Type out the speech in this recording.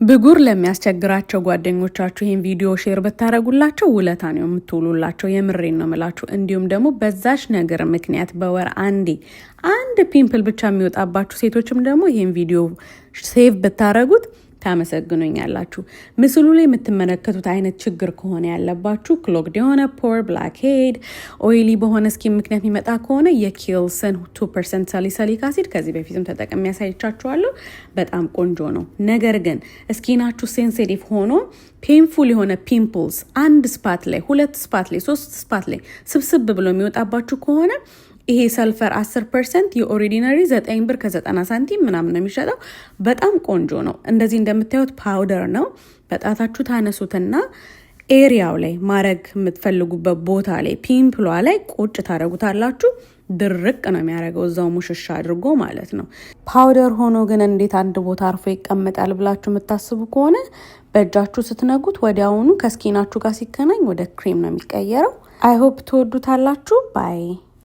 ብጉር ለሚያስቸግራቸው ጓደኞቻችሁ ይሄን ቪዲዮ ሼር ብታረጉላቸው ውለታ ነው የምትውሉላቸው። የምሬን ነው የምላችሁ። እንዲሁም ደግሞ በዛሽ ነገር ምክንያት በወር አንድ ፒምፕል ብቻ የሚወጣባችሁ ሴቶችም ደግሞ ይሄን ቪዲዮ ሴቭ ብታረጉት ታመሰግኑኛላችሁ። ምስሉ ላይ የምትመለከቱት አይነት ችግር ከሆነ ያለባችሁ ክሎግድ የሆነ ፖር፣ ብላክ ሄድ፣ ኦይሊ በሆነ ስኪን ምክንያት የሚመጣ ከሆነ የኪልሰን 2% ሳሊሳሊክ አሲድ ከዚህ በፊትም ተጠቅሜ ያሳይቻችኋለሁ። በጣም ቆንጆ ነው። ነገር ግን ስኪናችሁ ሴንሲቲቭ ሆኖ ፔንፉል የሆነ ፒምፕልስ አንድ ስፓት ላይ 2 ስፓት ላይ 3 ስፓት ላይ ስብስብ ብሎ የሚወጣባችሁ ከሆነ ይሄ ሰልፈር 10% የኦርዲናሪ 9 ብር ከ90 ሳንቲም ምናምን ነው የሚሸጠው። በጣም ቆንጆ ነው። እንደዚህ እንደምታዩት ፓውደር ነው። በጣታችሁ ታነሱትና ኤሪያው ላይ ማረግ የምትፈልጉበት ቦታ ላይ ፒምፕሏ ላይ ቁጭ ታረጉታላችሁ። ድርቅ ነው የሚያደርገው እዛው ሙሽሻ አድርጎ ማለት ነው። ፓውደር ሆኖ ግን እንዴት አንድ ቦታ አርፎ ይቀመጣል ብላችሁ የምታስቡ ከሆነ በእጃችሁ ስትነጉት ወዲያውኑ ከስኪናችሁ ጋር ሲገናኝ ወደ ክሬም ነው የሚቀየረው። አይ ሆፕ ትወዱታላችሁ። ባይ